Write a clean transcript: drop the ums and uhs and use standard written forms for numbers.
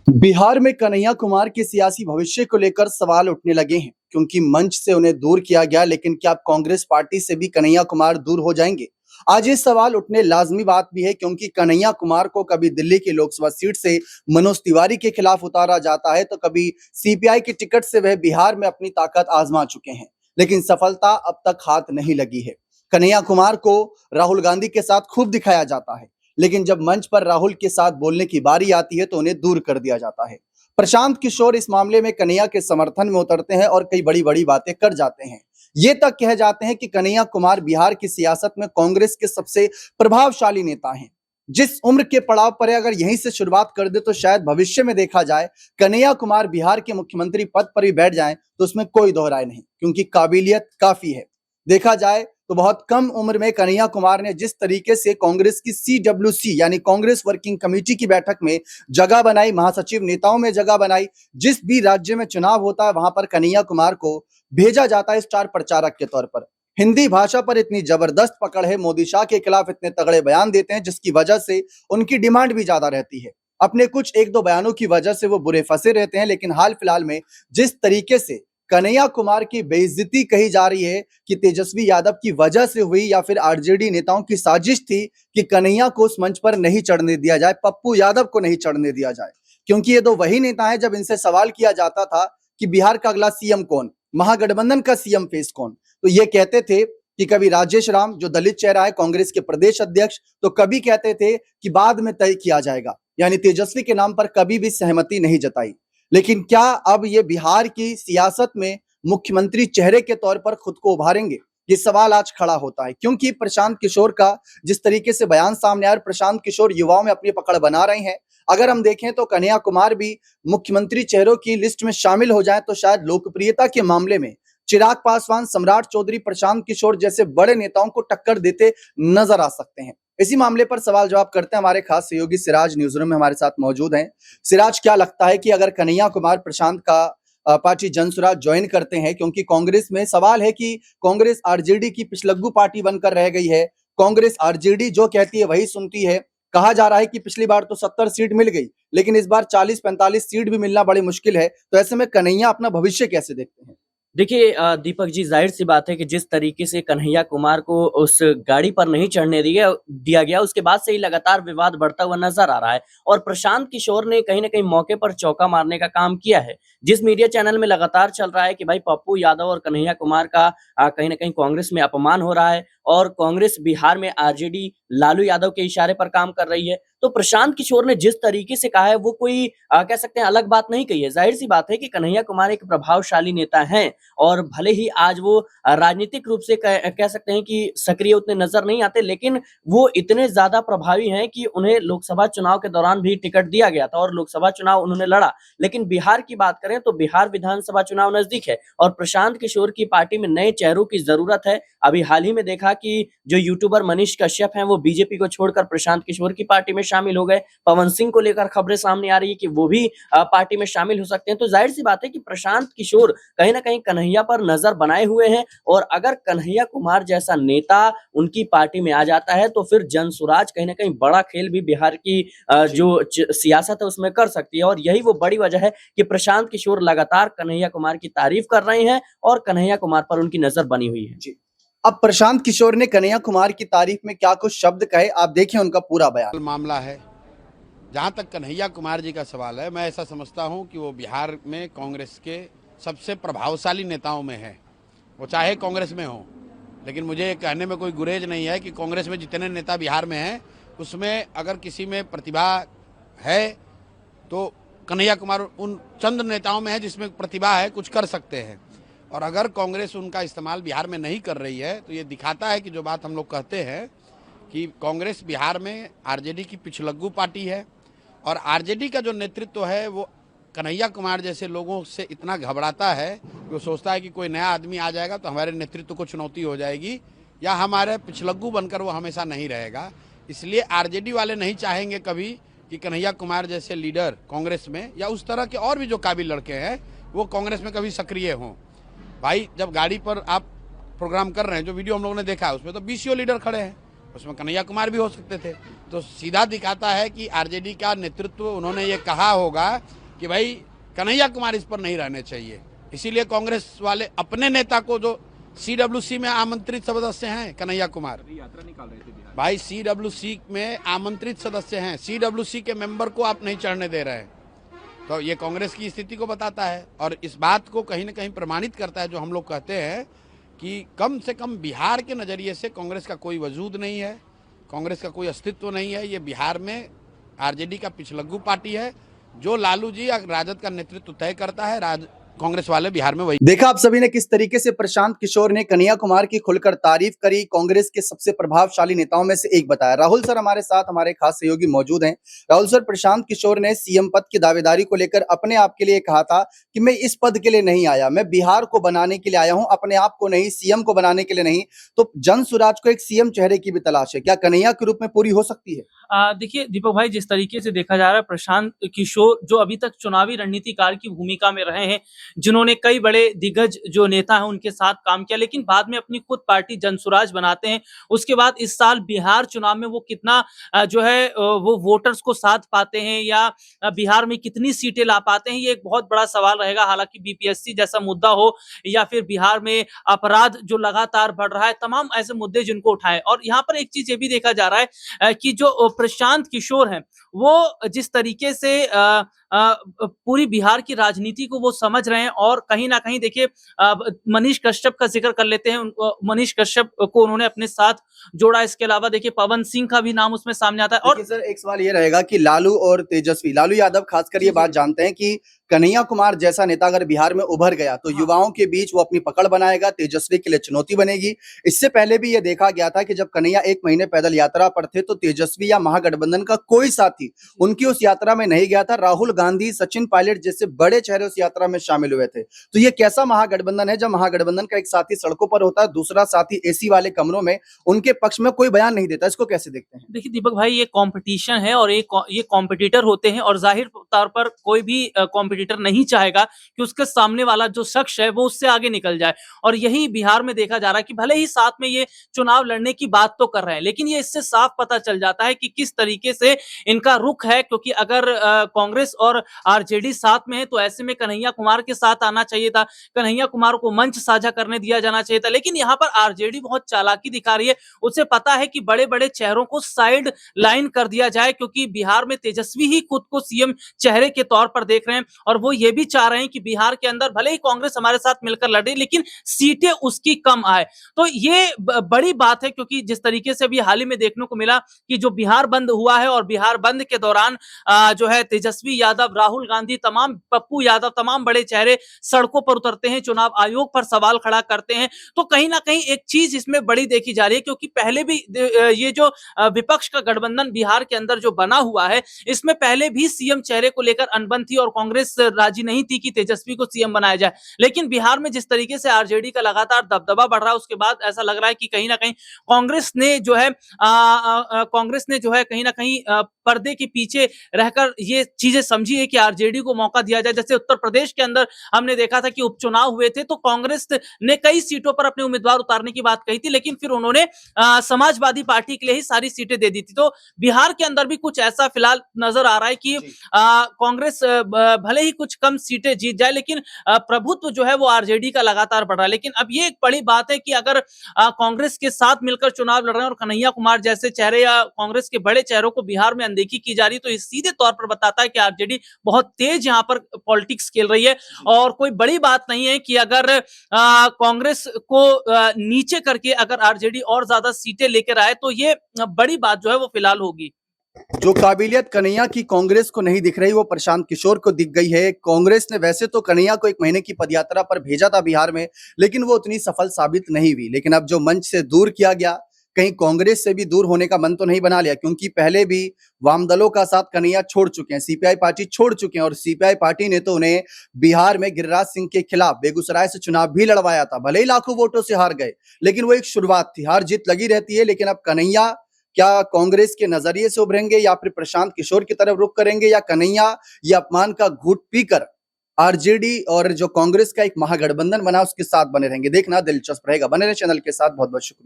बिहार में कन्हैया कुमार के सियासी भविष्य को लेकर सवाल उठने लगे हैं क्योंकि मंच से उन्हें दूर किया गया। लेकिन क्या अब कांग्रेस पार्टी से भी कन्हैया कुमार दूर हो जाएंगे? आज ये सवाल उठने लाजमी बात भी है क्योंकि कन्हैया कुमार को कभी दिल्ली की लोकसभा सीट से मनोज तिवारी के खिलाफ उतारा जाता है तो कभी सीपीआई की टिकट से वह बिहार में अपनी ताकत आजमा चुके हैं, लेकिन सफलता अब तक हाथ नहीं लगी है। कन्हैया कुमार को राहुल गांधी के साथ खूब दिखाया जाता है, लेकिन जब मंच पर राहुल के साथ बोलने की बारी आती है तो उन्हें दूर कर दिया जाता है। प्रशांत किशोर इस मामले में कन्हैया के समर्थन में उतरते हैं और कई बड़ी बड़ी बातें कर जाते हैं। ये तक कह जाते हैं कि कन्हैया कुमार बिहार की सियासत में कांग्रेस के सबसे प्रभावशाली नेता हैं। जिस उम्र के पड़ाव पर अगर यहीं से शुरुआत कर दे तो शायद भविष्य में देखा जाए कन्हैया कुमार बिहार के मुख्यमंत्री पद पर भी बैठ जाएं तो उसमें कोई दोहराए नहीं, क्योंकि काबिलियत काफी है। देखा जाए तो बहुत कम उम्र में कन्हैया कुमार ने जिस तरीके से कांग्रेस की सीडब्ल्यूसी यानी कांग्रेस वर्किंग कमेटी की बैठक में जगह बनाई, महासचिव नेताओं में जगह बनाई, जिस भी राज्य में चुनाव होता है वहां पर कन्हैया कुमार को भेजा जाता है स्टार प्रचारक के तौर पर। हिंदी भाषा पर इतनी जबरदस्त पकड़ है, मोदी शाह के खिलाफ इतने तगड़े बयान देते हैं जिसकी वजह से उनकी डिमांड भी ज्यादा रहती है। अपने कुछ एक दो बयानों की वजह से वो बुरे फंसे रहते हैं, लेकिन हाल फिलहाल में जिस तरीके से कन्हैया कुमार की बेइज्जती कही जा रही है कि तेजस्वी यादव की वजह से हुई या फिर आरजेडी नेताओं की साजिश थी कि कन्हैया को उस मंच पर नहीं चढ़ने दिया जाए, पप्पू यादव को नहीं चढ़ने दिया जाए, क्योंकि ये दो वही नेता हैं जब इनसे सवाल किया जाता था कि बिहार का अगला सीएम कौन, महागठबंधन का सीएम फेस कौन, तो ये कहते थे कि कभी राजेश राम जो दलित चेहरा है कांग्रेस के प्रदेश अध्यक्ष, तो कभी कहते थे कि बाद में तय किया जाएगा, यानी तेजस्वी के नाम पर कभी भी सहमति नहीं जताई। लेकिन क्या अब ये बिहार की सियासत में मुख्यमंत्री चेहरे के तौर पर खुद को उभारेंगे? ये सवाल आज खड़ा होता है क्योंकि प्रशांत किशोर का जिस तरीके से बयान सामने आया, प्रशांत किशोर युवाओं में अपनी पकड़ बना रहे हैं। अगर हम देखें तो कन्हैया कुमार भी मुख्यमंत्री चेहरों की लिस्ट में शामिल हो जाए तो शायद लोकप्रियता के मामले में चिराग पासवान, सम्राट चौधरी, प्रशांत किशोर जैसे बड़े नेताओं को टक्कर देते नजर आ सकते हैं। इसी मामले पर सवाल जवाब करते हैं हमारे खास सहयोगी सिराज न्यूज रूम में हमारे साथ मौजूद हैं। सिराज, क्या लगता है कि अगर कन्हैया कुमार प्रशांत का पार्टी जनसुराज ज्वाइन करते हैं, क्योंकि कांग्रेस में सवाल है कि कांग्रेस आरजेडी की पिछलग्गू पार्टी बनकर रह गई है, कांग्रेस आरजेडी जो कहती है वही सुनती है। कहा जा रहा है कि पिछली बार तो 70 सीट मिल गई, लेकिन इस बार 40-45 सीट भी मिलना बड़ी मुश्किल है, तो ऐसे में कन्हैया अपना भविष्य कैसे देखते हैं? देखिए दीपक जी, जाहिर सी बात है कि जिस तरीके से कन्हैया कुमार को उस गाड़ी पर नहीं चढ़ने दिया गया, उसके बाद से ही लगातार विवाद बढ़ता हुआ नजर आ रहा है। और प्रशांत किशोर ने कहीं ना कहीं मौके पर चौका मारने का काम किया है। जिस मीडिया चैनल में लगातार चल रहा है कि भाई पप्पू यादव और कन्हैया कुमार का कहीं ना कहीं कांग्रेस में अपमान हो रहा है और कांग्रेस बिहार में आरजेडी लालू यादव के इशारे पर काम कर रही है, तो प्रशांत किशोर ने जिस तरीके से कहा है वो कोई कह सकते हैं अलग बात नहीं कही है। जाहिर सी बात है कि कन्हैया कुमार एक प्रभावशाली नेता हैं और भले ही आज वो राजनीतिक रूप से कह सकते हैं कि सक्रिय उतने नजर नहीं आते, लेकिन वो इतने ज्यादा प्रभावी हैं कि उन्हें लोकसभा चुनाव के दौरान भी टिकट दिया गया था और लोकसभा चुनाव उन्होंने लड़ा। लेकिन बिहार की बात करें तो बिहार विधानसभा चुनाव नजदीक है और प्रशांत किशोर की पार्टी में नए चेहरों की जरूरत है। अभी हाल ही में देखा कि जो यूट्यूबर मनीष कश्यप हैं वो बीजेपी को छोड़कर प्रशांत किशोर की पार्टी में शामिल हो गए। पवन सिंह को लेकर खबरें सामने आ रही है कि वो भी पार्टी में शामिल हो सकते हैं। तो जाहिर सी बात है कि प्रशांत किशोर कहीं ना कहीं कन्हैया पर नजर बनाए हुए हैं और अगर कन्हैया कुमार जैसा नेता उनकी पार्टी में आ जाता है तो फिर जनसुराज कहीं ना कहीं बड़ा खेल भी बिहार की जो सियासत है उसमें कर सकती है। और यही वो बड़ी वजह है कि प्रशांत किशोर लगातार कन्हैया कुमार की तारीफ कर रहे हैं और कन्हैया कुमार पर उनकी नजर बनी हुई है। अब प्रशांत किशोर ने कन्हैया कुमार की तारीफ में क्या कुछ शब्द कहे, आप देखिए उनका पूरा बयान। मामला है, जहां तक कन्हैया कुमार जी का सवाल है, मैं ऐसा समझता हूं कि वो बिहार में कांग्रेस के सबसे प्रभावशाली नेताओं में है, वो चाहे कांग्रेस में हो। लेकिन मुझे कहने में कोई गुरेज नहीं है कि कांग्रेस में जितने नेता बिहार में हैं उसमें अगर किसी में प्रतिभा है तो कन्हैया कुमार उन चंद नेताओं में है जिसमें प्रतिभा है, कुछ कर सकते हैं। और अगर कांग्रेस उनका इस्तेमाल बिहार में नहीं कर रही है तो ये दिखाता है कि जो बात हम लोग कहते हैं कि कांग्रेस बिहार में आरजेडी की पिछलग्गू पार्टी है और आरजेडी का जो नेतृत्व है वो कन्हैया कुमार जैसे लोगों से इतना घबराता है कि वो सोचता है कि कोई नया आदमी आ जाएगा तो हमारे नेतृत्व को चुनौती हो जाएगी या हमारे पिछलग्गू बनकर वो हमेशा नहीं रहेगा। इसलिए आरजेडी वाले नहीं चाहेंगे कभी कि कन्हैया कुमार जैसे लीडर कांग्रेस में या उस तरह के और भी जो काबिल लड़के हैं वो कांग्रेस में कभी सक्रिय हों। भाई, जब गाड़ी पर आप प्रोग्राम कर रहे हैं, जो वीडियो हम लोगों ने देखा है उसमें तो बीसीओ लीडर खड़े हैं, उसमें कन्हैया कुमार भी हो सकते थे। तो सीधा दिखाता है कि आरजेडी का नेतृत्व, उन्होंने ये कहा होगा कि भाई कन्हैया कुमार इस पर नहीं रहने चाहिए, इसीलिए कांग्रेस वाले अपने नेता को, जो सीडब्ल्यूसी में आमंत्रित सदस्य हैं कन्हैया कुमार, यात्रा निकाल रहे थे बिहार। भाई सीडब्ल्यूसी में आमंत्रित सदस्य हैं, सीडब्ल्यूसी के मेंबर को आप नहीं चढ़ने दे रहे हैं। तो ये कांग्रेस की स्थिति को बताता है और इस बात को कहीं ना कहीं प्रमाणित करता है जो हम लोग कहते हैं कि कम से कम बिहार के नज़रिए से कांग्रेस का कोई वजूद नहीं है, कांग्रेस का कोई अस्तित्व नहीं है। ये बिहार में आरजेडी का पिछलग्गू पार्टी है, जो लालू जी या राजद का नेतृत्व तय करता है, कांग्रेस वाले बिहार में वही। देखा आप सभी ने किस तरीके से प्रशांत किशोर ने कन्हैया कुमार की खुलकर तारीफ करी, कांग्रेस के सबसे प्रभावशाली नेताओं में से एक बताया। राहुल सर हमारे साथ, हमारे खास सहयोगी मौजूद हैं। राहुल सर, प्रशांत किशोर ने सीएम पद की दावेदारी को लेकर अपने आप के लिए कहा था कि मैं इस पद के लिए नहीं आया, मैं बिहार को बनाने के लिए आया हूं, अपने आप को नहीं, सीएम को बनाने के लिए नहीं। तो जन सुराज को एक सीएम चेहरे की भी तलाश है, क्या कन्हैया के रूप में पूरी हो सकती है? देखिए दीपक भाई, जिस तरीके से देखा जा रहा है, प्रशांत किशोर जो अभी तक चुनावी रणनीतिकार की भूमिका में रहे हैं, जिन्होंने कई बड़े दिग्गज जो नेता हैं उनके साथ काम किया, लेकिन बाद में अपनी खुद पार्टी जनसुराज बनाते हैं। उसके बाद इस साल बिहार चुनाव में वो कितना जो है वो वोटर्स को साथ पाते हैं या बिहार में कितनी सीटें ला पाते हैं, ये एक बहुत बड़ा सवाल रहेगा। हालांकि बीपीएससी जैसा मुद्दा हो या फिर बिहार में अपराध जो लगातार बढ़ रहा है, तमाम ऐसे मुद्दे जिनको उठाए। और यहाँ पर एक चीज ये भी देखा जा रहा है कि जो प्रशांत किशोर हैं, वो जिस तरीके से पूरी बिहार की राजनीति को वो समझ रहे हैं और कहीं ना कहीं देखिए मनीष कश्यप का जिक्र कर लेते हैं। मनीष कश्यप को उन्होंने अपने साथ जोड़ा। इसके अलावा देखिए पवन सिंह का भी नाम उसमें सामने आता है। और सर एक सवाल ये रहेगा कि लालू और तेजस्वी, लालू यादव खासकर ये बात जानते हैं कि कन्हैया कुमार जैसा नेता अगर बिहार में उभर गया तो युवाओं के बीच वो अपनी पकड़ बनाएगा, तेजस्वी के लिए चुनौती बनेगी। इससे पहले भी ये देखा गया था कि जब कन्हैया 1 महीने पैदल यात्रा पर थे तो तेजस्वी या महागठबंधन का कोई साथी उनकी उस यात्रा में नहीं गया था। राहुल गांधी, सचिन पायलट जैसे बड़े चेहरे उस यात्रा में शामिल हुए थे। तो ये कैसा महागठबंधन है जब महागठबंधन का एक साथी सड़कों पर होता है, दूसरा साथी एसी वाले कमरों में उनके पक्ष में कोई बयान नहीं देता? इसको कैसे देखते हैं? देखिए दीपक भाई, ये कंपटीशन है और ये कॉम्पिटिटर होते हैं और जाहिर तौर पर कोई भी कॉम्पिटिटर नहीं चाहेगा कि उसके सामने वाला जो शख्स है वो उससे आगे निकल जाए। और यही बिहार में देखा जा रहा है कि भले ही साथ में ये चुनाव लड़ने की बात तो कर रहे हैं, लेकिन ये इससे साफ पता चल जाता है कि किस तरीके से इनका रुख है। क्योंकि अगर कांग्रेस और आरजेडी साथ में है तो ऐसे में कन्हैया कुमार के साथ आना चाहिए था, कन्हैया कुमार को मंच साझा करने दिया जाना चाहिए था। लेकिन यहाँ पर आरजेडी बहुत चालाकी दिखा रही है। उसे पता है कि बड़े बड़े चेहरों को साइड लाइन कर दिया जाए, क्योंकि बिहार में तेजस्वी ही खुद को सीएम चेहरे के तौर पर देख रहे हैं और वो ये भी चाह रहे हैं कि बिहार के अंदर भले ही कांग्रेस हमारे साथ मिलकर लड़े लेकिन सीटें उसकी कम आए। तो ये बड़ी बात है, क्योंकि जिस तरीके से अभी हाल ही में देखने को मिला कि जो बिहार बंद हुआ है और बिहार बंद के दौरान जो है तेजस्वी यादव, राहुल गांधी, तमाम पप्पू यादव, तमाम बड़े चेहरे सड़कों पर उतरते हैं, चुनाव आयोग पर सवाल खड़ा करते हैं। तो कहीं ना कहीं एक चीज इसमें बड़ी देखी जा रही है, क्योंकि पहले भी ये जो विपक्ष का गठबंधन बिहार के अंदर जो बना हुआ है, इसमें पहले भी सीएम चेहरे को लेकर अनबन थी और कांग्रेस राजी नहीं थी कि तेजस्वी को सीएम बनाया जाए। लेकिन बिहार में जिस तरीके से आरजेडी का लगातार दबदबा बढ़ रहा है, उसके बाद ऐसा लग रहा है कि कहीं ना कहीं कांग्रेस ने जो है कहीं ना कहीं पर्दे के पीछे रहकर ये चीजें समझी है कि आरजेडी को मौका दिया जाए। जैसे उत्तर प्रदेश के अंदर हमने देखा था कि उपचुनाव हुए थे तो कांग्रेस ने कई सीटों पर अपने उम्मीदवार उतारने की बात कही थी, लेकिन फिर उन्होंने समाजवादी पार्टी के लिए ही सारी सीटें दे दी थी। तो बिहार के अंदर भी कुछ ऐसा फिलहाल नजर आ रहा है कि कांग्रेस भले ही कुछ कम सीटें जीत जाए, लेकिन प्रभुत्व जो है वो आरजेडी का लगातार बढ़ रहा है। लेकिन अब ये एक बड़ी बात है कि अगर कांग्रेस के साथ मिलकर चुनाव लड़ रहे हैं और कन्हैया कुमार जैसे चेहरे या कांग्रेस के बड़े चेहरों को बिहार में अनदेखी की जा रही है, तो ये सीधे तौर पर बताता है कि आरजेडी बहुत तेज यहाँ पर पॉलिटिक्स खेल रही है। और कोई बड़ी बात नहीं है कि अगर कांग्रेस को नीचे करके अगर आरजेडी और ज्यादा सीटें लेकर आए तो ये बड़ी बात जो है वो फिलहाल होगी। जो काबिलियत कन्हैया की कांग्रेस को नहीं दिख रही वो प्रशांत किशोर को दिख गई है। कांग्रेस ने वैसे तो कन्हैया को 1 महीने की पदयात्रा पर भेजा था बिहार में, लेकिन वो उतनी सफल साबित नहीं हुई। लेकिन अब जो मंच से दूर किया गया, कहीं कांग्रेस से भी दूर होने का मन तो नहीं बना लिया, क्योंकि पहले भी वाम दलों का साथ कन्हैया छोड़ चुके हैं, सीपीआई पार्टी छोड़ चुके हैं और सीपीआई पार्टी ने तो उन्हें बिहार में गिरिराज सिंह के खिलाफ बेगूसराय से चुनाव भी लड़वाया था। भले ही लाखों वोटों से हार गए, लेकिन वो एक शुरुआत थी। हार जीत लगी रहती है। लेकिन अब कन्हैया क्या कांग्रेस के नजरिए से उभरेंगे या फिर प्रशांत किशोर की तरफ रुख करेंगे, या कन्हैया ये अपमान का घूंट पीकर आरजेडी और जो कांग्रेस का एक महागठबंधन बना उसके साथ बने रहेंगे? देखना दिलचस्प रहेगा। बने रहे चैनल के साथ। बहुत बहुत शुक्रिया।